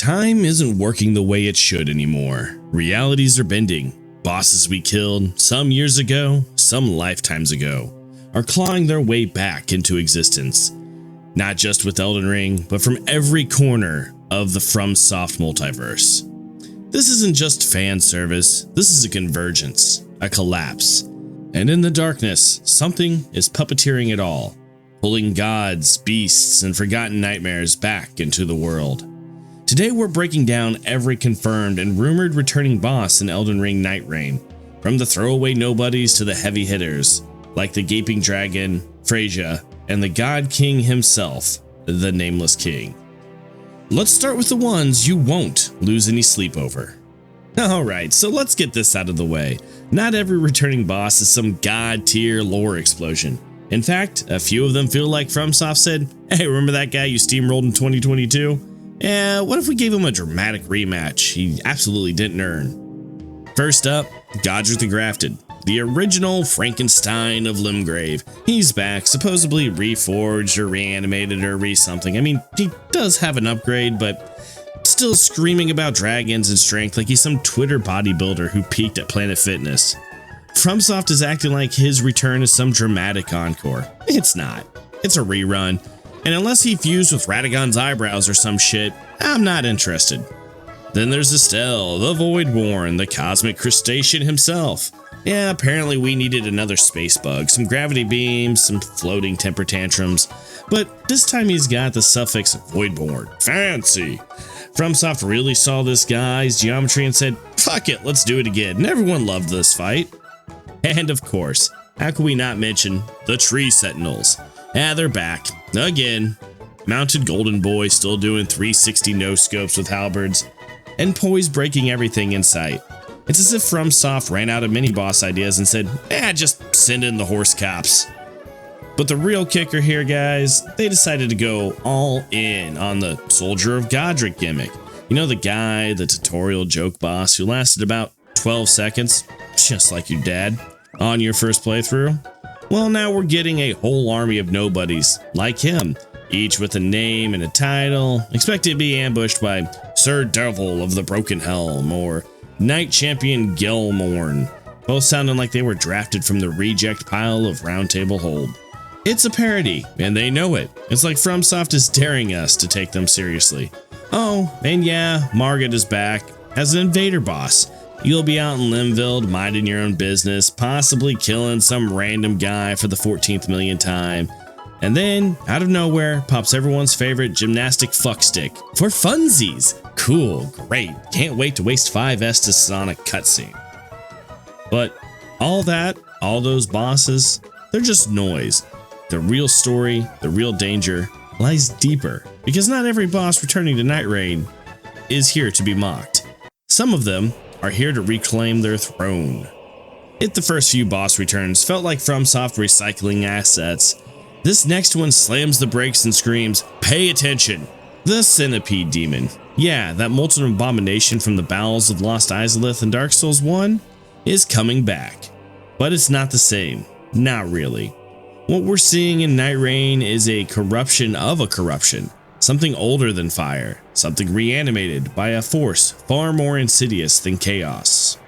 Time isn't working the way it should anymore. Realities are bending. Bosses we killed some years ago, some lifetimes ago, are clawing their way back into existence. Not just with Elden Ring, but from every corner of the FromSoft multiverse. This isn't just fan service, this is a convergence, a collapse. And in the darkness, something is puppeteering it all, pulling gods, beasts, and forgotten nightmares back into the world. Today we're breaking down every confirmed and rumored returning boss in Elden Ring NIGHTREIGN, from the throwaway nobodies to the heavy hitters, like the Gaping Dragon, Freja, and the God King himself, the Nameless King. Let's start with the ones you won't lose any sleep over. Alright, so let's get this out of the way. Not every returning boss is some god tier lore explosion. In fact, a few of them feel like FromSoft said, hey, remember that guy you steamrolled in 2022? What if we gave him a dramatic rematch he absolutely didn't earn? First up, Godric the Grafted, the original Frankenstein of Limgrave. He's back, supposedly reforged or reanimated or re-something. I mean, he does have an upgrade, but still screaming about dragons and strength like he's some Twitter bodybuilder who peaked at Planet Fitness. FromSoft is acting like his return is some dramatic encore. It's not. It's a rerun. And unless he fused with Radagon's eyebrows or some shit, I'm not interested. Then there's Estelle, the Voidborn, the cosmic crustacean himself. Yeah, apparently we needed another space bug, some gravity beams, some floating temper tantrums, but this time he's got the suffix Voidborn. Fancy! FromSoft really saw this guy's geometry and said, fuck it, let's do it again, and everyone loved this fight. And of course, how can we not mention the Tree Sentinels? They're back. Again. Mounted Golden Boy still doing 360 no-scopes with halberds, and Poise breaking everything in sight. It's as if FromSoft ran out of mini-boss ideas and said, just send in the horse cops. But the real kicker here, guys, they decided to go all in on the Soldier of Godric gimmick. You know, the guy, the tutorial joke boss who lasted about 12 seconds, just like your dad, on your first playthrough? Well, now we're getting a whole army of nobodies like him, each with a name and a title, expected to be ambushed by Sir Devil of the Broken Helm or Knight Champion Gelmorn, both sounding like they were drafted from the reject pile of Roundtable Hold. It's a parody, and they know it. It's like FromSoft is daring us to take them seriously. Oh, and yeah, Margit is back as an invader boss. You'll be out in Limville minding your own business, possibly killing some random guy for the 14th millionth time. And then, out of nowhere, pops everyone's favorite gymnastic fuckstick for funsies. Cool, great, can't wait to waste 5 Estus on a cutscene. But all that, all those bosses, they're just noise. The real story, the real danger, lies deeper, because not every boss returning to NIGHTREIGN is here to be mocked. Some of them are here to reclaim their throne. If the first few boss returns felt like FromSoft recycling assets, this next one slams the brakes and screams, pay attention! The Centipede Demon. Yeah, that molten abomination from the bowels of Lost Izalith and Dark Souls 1 is coming back. But it's not the same. Not really. What we're seeing in NIGHTREIGN is a corruption of a corruption. Something older than fire. Something reanimated by a force far more insidious than chaos.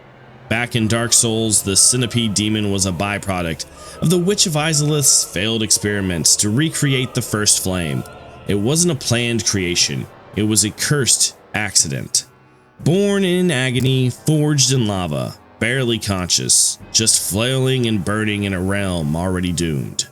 Back in Dark Souls, the Centipede Demon was a byproduct of the Witch of Izalith's failed experiments to recreate the first flame. It wasn't a planned creation, it was a cursed accident. Born in agony, forged in lava, barely conscious, just flailing and burning in a realm already doomed.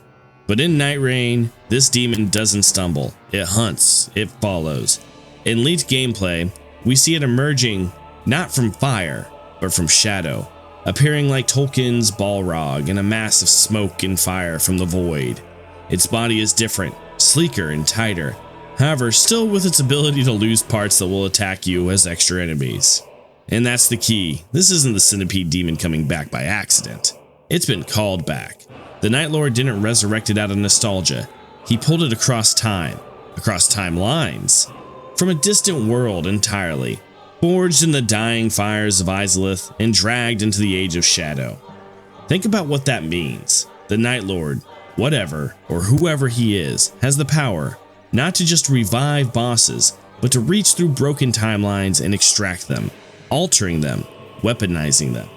But in NIGHTREIGN, this demon doesn't stumble, it hunts, it follows. In leaked gameplay, we see it emerging not from fire, but from shadow, appearing like Tolkien's Balrog in a mass of smoke and fire from the void. Its body is different, sleeker and tighter, however still with its ability to lose parts that will attack you as extra enemies. And that's the key, this isn't the Centipede Demon coming back by accident. It's been called back. The Night Lord didn't resurrect it out of nostalgia, he pulled it across time, across timelines, from a distant world entirely, forged in the dying fires of Izalith and dragged into the Age of Shadow. Think about what that means. The Night Lord, whatever or whoever he is, has the power not to just revive bosses, but to reach through broken timelines and extract them, altering them, weaponizing them.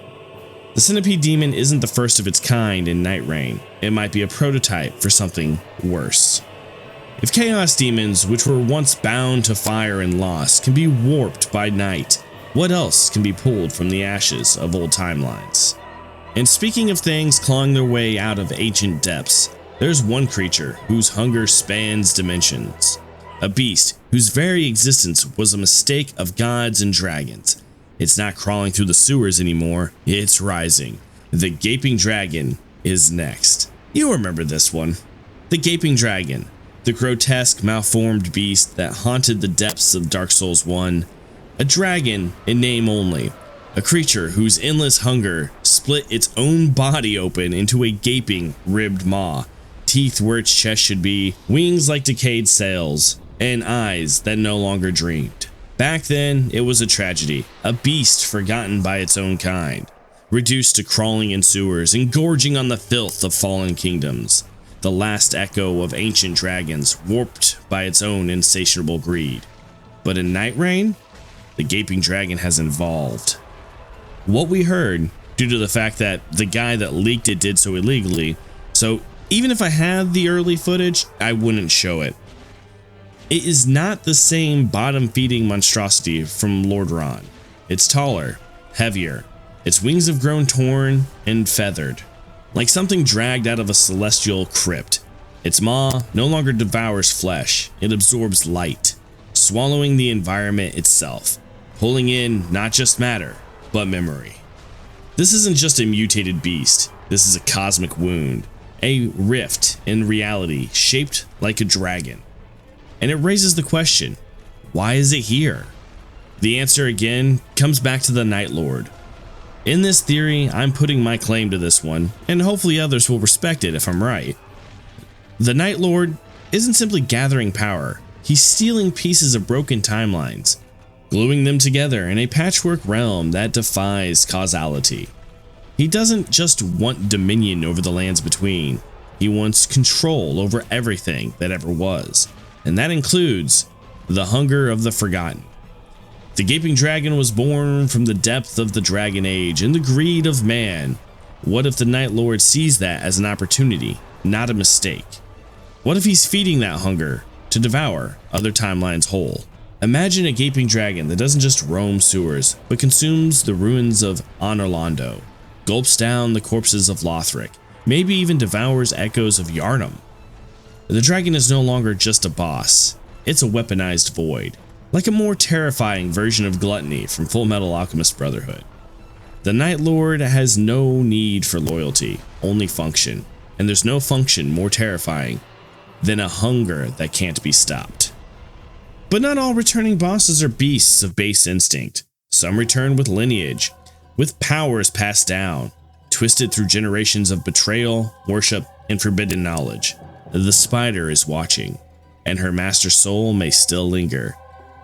The Centipede Demon isn't the first of its kind in NIGHTREIGN. It might be a prototype for something worse. If Chaos Demons, which were once bound to fire and lost, can be warped by night, what else can be pulled from the ashes of old timelines? And speaking of things clawing their way out of ancient depths, there's one creature whose hunger spans dimensions. A beast whose very existence was a mistake of gods and dragons. It's not crawling through the sewers anymore, it's rising. The Gaping Dragon is next. You remember this one. The Gaping Dragon, the grotesque, malformed beast that haunted the depths of Dark Souls 1. A dragon in name only. A creature whose endless hunger split its own body open into a gaping, ribbed maw. Teeth where its chest should be, wings like decayed sails, and eyes that no longer dreamed. Back then, it was a tragedy, a beast forgotten by its own kind, reduced to crawling in sewers and gorging on the filth of fallen kingdoms, the last echo of ancient dragons warped by its own insatiable greed. But in NIGHTREIGN, the Gaping Dragon has evolved. What we heard, due to the fact that the guy that leaked it did so illegally, so even if I had the early footage, I wouldn't show it. It is not the same bottom-feeding monstrosity from Lord Ron. It's taller, heavier. Its wings have grown torn and feathered, like something dragged out of a celestial crypt. Its maw no longer devours flesh, it absorbs light, swallowing the environment itself, pulling in not just matter, but memory. This isn't just a mutated beast, this is a cosmic wound, a rift in reality shaped like a dragon. And it raises the question, why is it here? The answer again comes back to the Night Lord. In this theory, I'm putting my claim to this one, and hopefully others will respect it if I'm right. The Night Lord isn't simply gathering power, he's stealing pieces of broken timelines, gluing them together in a patchwork realm that defies causality. He doesn't just want dominion over the lands between, he wants control over everything that ever was. And that includes the hunger of the forgotten. The Gaping Dragon was born from the depth of the Dragon Age and the greed of man. What if the Night Lord sees that as an opportunity, not a mistake? What if he's feeding that hunger to devour other timelines whole? Imagine a Gaping Dragon that doesn't just roam sewers, but consumes the ruins of Anorlando, gulps down the corpses of Lothric, maybe even devours echoes of Yharnam. The dragon is no longer just a boss, it's a weaponized void, like a more terrifying version of Gluttony from Fullmetal Alchemist Brotherhood. The Night Lord has no need for loyalty, only function, and there's no function more terrifying than a hunger that can't be stopped. But not all returning bosses are beasts of base instinct. Some return with lineage, with powers passed down, twisted through generations of betrayal, worship, and forbidden knowledge. The spider is watching, and her master soul may still linger.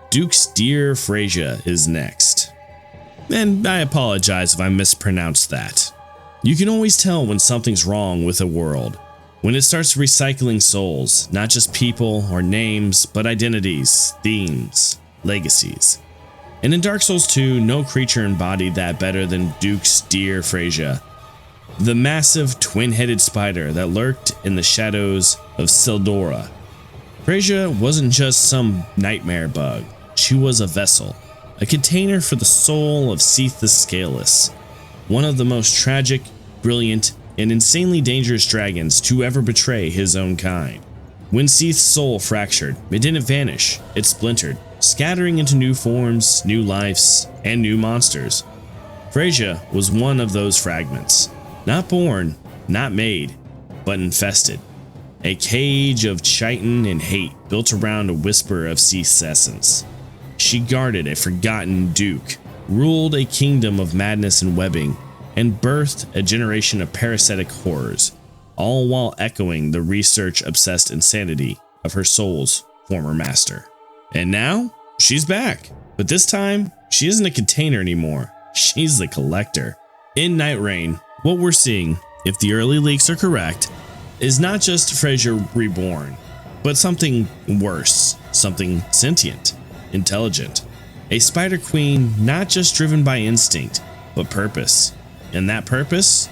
Duke's dear Freja is next. And I apologize if I mispronounced that. You can always tell when something's wrong with a world, when it starts recycling souls, not just people or names, but identities, themes, legacies. And in Dark Souls 2, no creature embodied that better than Duke's dear Freja. The massive twin-headed spider that lurked in the shadows of Sildora. Freja wasn't just some nightmare bug, she was a vessel, a container for the soul of Seath the Scaleless, one of the most tragic, brilliant, and insanely dangerous dragons to ever betray his own kind. When Seath's soul fractured, it didn't vanish, it splintered, scattering into new forms, new lives, and new monsters. Freja was one of those fragments. Not born, not made, but infested. A cage of chitin and hate built around a whisper of Seath's essence. She guarded a forgotten duke, ruled a kingdom of madness and webbing, and birthed a generation of parasitic horrors, all while echoing the research-obsessed insanity of her soul's former master. And now, she's back. But this time, she isn't a container anymore. She's the collector. In NIGHTREIGN, what we're seeing, if the early leaks are correct, is not just Freja reborn, but something worse, something sentient. intelligent. A spider queen not just driven by instinct, but purpose. And that purpose?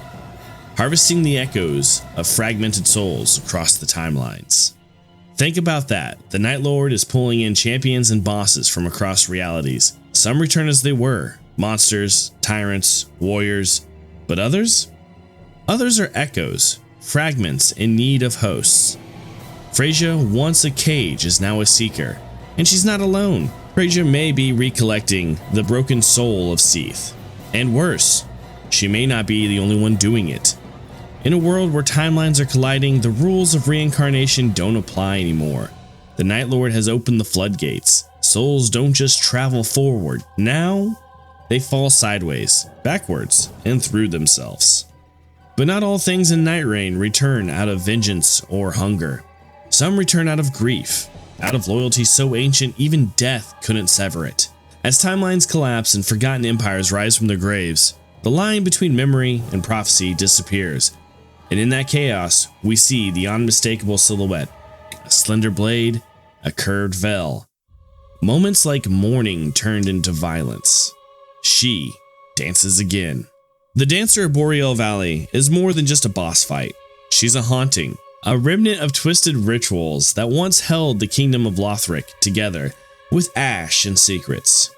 Harvesting the echoes of fragmented souls across the timelines. Think about that. The Night Lord is pulling in champions and bosses from across realities. Some return as they were, monsters, tyrants, warriors, but others? Others are echoes, fragments in need of hosts. Freja, once a cage, is now a seeker, and she's not alone. Freja may be recollecting the broken soul of Seath. And worse, she may not be the only one doing it. In a world where timelines are colliding, the rules of reincarnation don't apply anymore. The Night Lord has opened the floodgates. Souls don't just travel forward. Now, they fall sideways, backwards, and through themselves. But not all things in NIGHTREIGN return out of vengeance or hunger. Some return out of grief, out of loyalty so ancient even death couldn't sever it. As timelines collapse and forgotten empires rise from their graves, the line between memory and prophecy disappears. And in that chaos, we see the unmistakable silhouette, a slender blade, a curved veil. Moments like mourning turned into violence. She dances again. The Dancer of Boreal Valley is more than just a boss fight. She's a haunting, a remnant of twisted rituals that once held the kingdom of Lothric together with ash and secrets.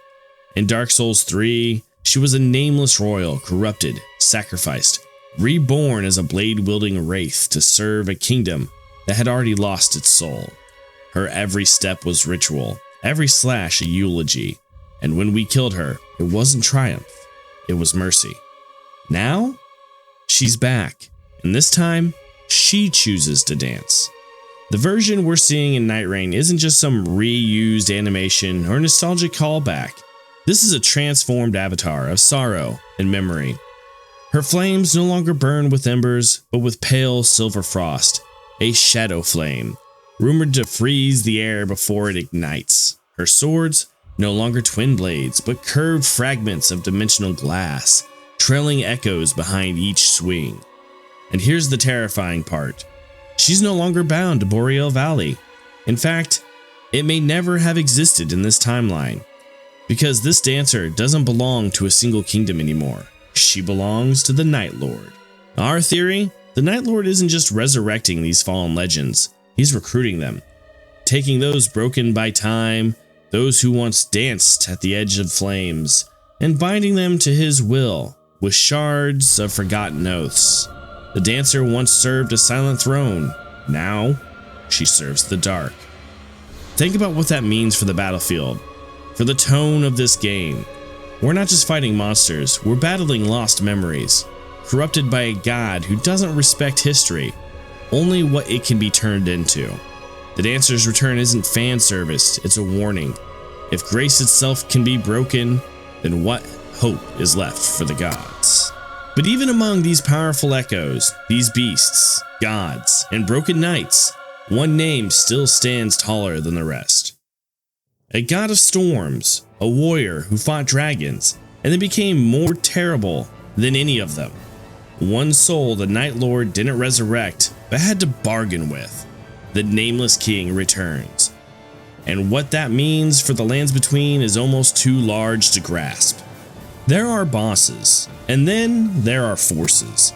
In Dark Souls 3, she was a nameless royal, corrupted, sacrificed, reborn as a blade-wielding wraith to serve a kingdom that had already lost its soul. Her every step was ritual, every slash a eulogy, and when we killed her, it wasn't triumph, it was mercy. Now, she's back, and this time, she chooses to dance. The version we're seeing in NIGHTREIGN isn't just some reused animation or nostalgic callback. This is a transformed avatar of sorrow and memory. Her flames no longer burn with embers, but with pale silver frost, a shadow flame, rumored to freeze the air before it ignites. Her swords, no longer twin blades, but curved fragments of dimensional glass, trailing echoes behind each swing. And here's the terrifying part. She's no longer bound to Boreal Valley. In fact, it may never have existed in this timeline, because this dancer doesn't belong to a single kingdom anymore. She belongs to the Night Lord. Our theory, the Night Lord isn't just resurrecting these fallen legends, he's recruiting them, taking those broken by time, those who once danced at the edge of flames, and binding them to his will with shards of forgotten oaths. The dancer once served a silent throne, now she serves the dark. Think about what that means for the battlefield, for the tone of this game. We're not just fighting monsters, we're battling lost memories, corrupted by a god who doesn't respect history, only what it can be turned into. The dancer's return isn't fan service, it's a warning. If grace itself can be broken, then what hope is left for the gods? But even among these powerful echoes, these beasts, gods, and broken knights, one name still stands taller than the rest. A god of storms, a warrior who fought dragons, and then became more terrible than any of them. One soul the Night Lord didn't resurrect, but had to bargain with. The Nameless King returns. And what that means for the lands between is almost too large to grasp. There are bosses, and then there are forces.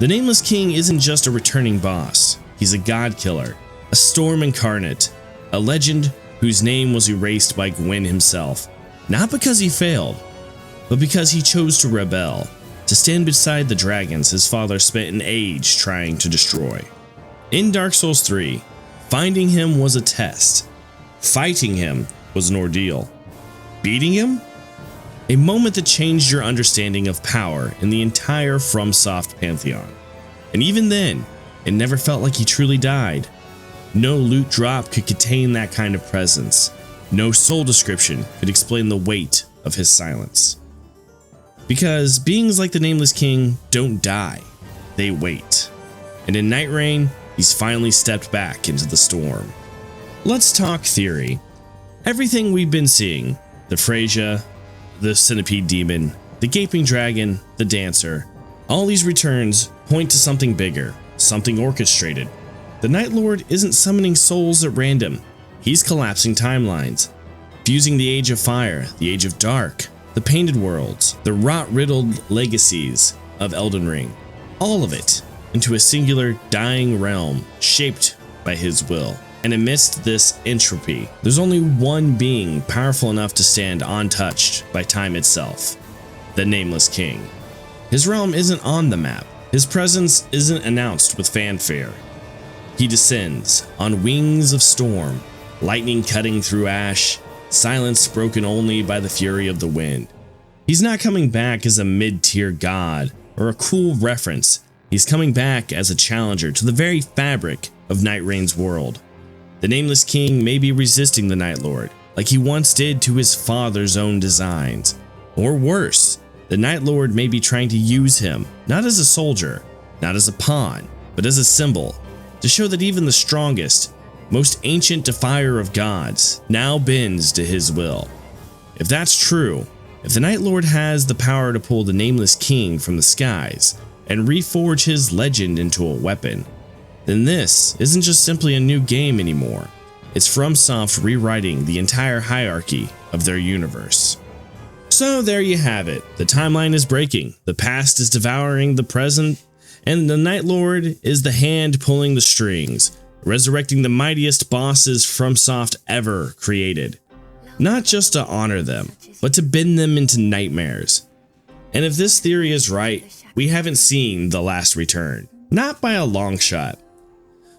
The Nameless King isn't just a returning boss, he's a god killer, a storm incarnate, a legend whose name was erased by Gwyn himself, not because he failed, but because he chose to rebel, to stand beside the dragons his father spent an age trying to destroy. In Dark Souls 3, finding him was a test. Fighting him was an ordeal. Beating him? A moment that changed your understanding of power in the entire FromSoft pantheon. And even then, it never felt like he truly died. No loot drop could contain that kind of presence. No soul description could explain the weight of his silence. Because beings like the Nameless King don't die, they wait. And in NIGHTREIGN, he's finally stepped back into the storm. Let's talk theory. Everything we've been seeing, the Freja, the Centipede Demon, the Gaping Dragon, the Dancer, all these returns point to something bigger, something orchestrated. The Night Lord isn't summoning souls at random, he's collapsing timelines, fusing the Age of Fire, the Age of Dark, the Painted Worlds, the rot-riddled legacies of Elden Ring, all of it into a singular dying realm shaped by his will. And amidst this entropy, there's only one being powerful enough to stand untouched by time itself, the Nameless King. His realm isn't on the map. His presence isn't announced with fanfare. He descends on wings of storm, lightning cutting through ash, silence broken only by the fury of the wind. He's not coming back as a mid-tier god or a cool reference. He's coming back as a challenger to the very fabric of NIGHTREIGN's world. The Nameless King may be resisting the Night Lord, like he once did to his father's own designs. Or worse, the Night Lord may be trying to use him, not as a soldier, not as a pawn, but as a symbol, to show that even the strongest, most ancient defier of gods now bends to his will. If that's true, if the Night Lord has the power to pull the Nameless King from the skies and reforge his legend into a weapon, then this isn't just simply a new game anymore. It's FromSoft rewriting the entire hierarchy of their universe. So there you have it. The timeline is breaking, the past is devouring the present, and the Night Lord is the hand pulling the strings, resurrecting the mightiest bosses FromSoft ever created. Not just to honor them, but to bend them into nightmares. And if this theory is right, we haven't seen the last return. Not by a long shot.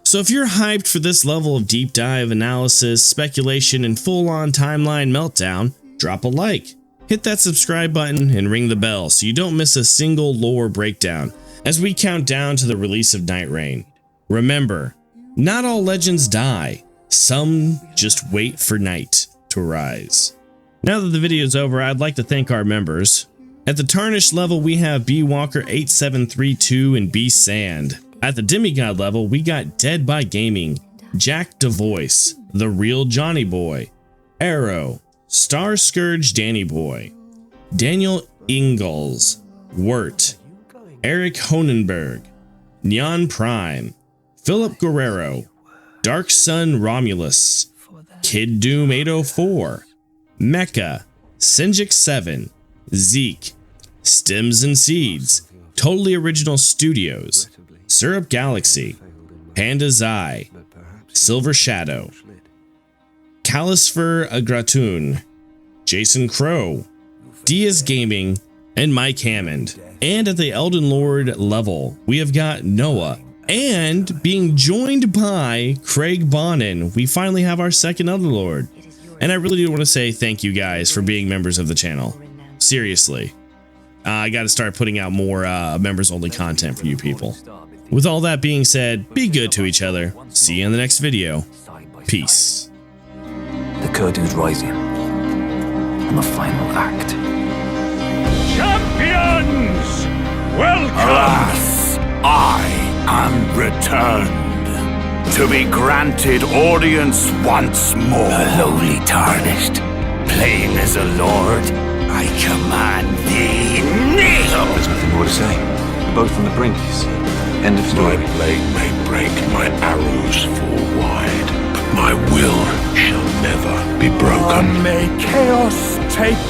So if you're hyped for this level of deep dive analysis, speculation, and full-on timeline meltdown, drop a like. Hit that subscribe button and ring the bell so you don't miss a single lore breakdown as we count down to the release of NIGHTREIGN. Remember, not all legends die. Some just wait for night to rise. Now that the video is over, I'd like to thank our members. At the Tarnished level, we have B Walker 8732 and B Sand. At the Demigod level, we got Dead by Gaming, Jack DeVoice, The Real Johnny Boy, Arrow, Star Scourge Danny Boy, Daniel Ingalls, Wirt, Eric Honenberg, Neon Prime, Philip Guerrero, Dark Sun Romulus, Kid Doom 804, Mecha, Sinjik 7, Zeke, Stems and Seeds, Totally Original Studios, Syrup Galaxy, Panda's Eye, Silver Shadow, Calisfer Agratun, Jason Crow, Diaz Gaming, and Mike Hammond. And at the Elden Lord level, we have got Noah. And being joined by Craig Bonin, we finally have our second Elden Lord. And I really do want to say thank you guys for being members of the channel. Seriously. I got to start putting out more members-only content for you people. With all that being said, be good to each other. See you in the next video. Peace. The Kurdu's rising. And the final act. Champions! Welcome! Alas, I am returned to be granted audience once more. The lowly Tarnished, playing as a lord, I command thee, kneel! There's nothing more to say. We're both on the brink, you see. End of story. My blade may break, my arrows fall wide, but my will shall never be broken. May chaos take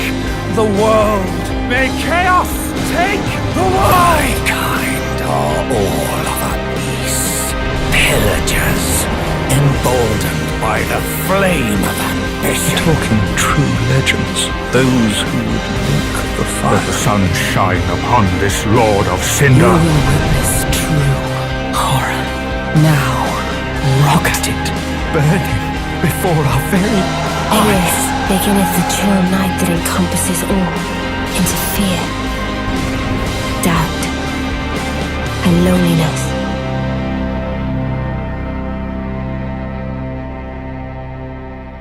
the world. May chaos take the world. My kind are all of a piece. Pillagers, emboldened by the flame of ambition. Talking true legends, those who would link the fire. Let the sun shine upon this Lord of Cinder. You will witness true horror. Now, rock at it. Burning before our very Yes, beginneth the chill night that encompasses all into fear, doubt, and loneliness.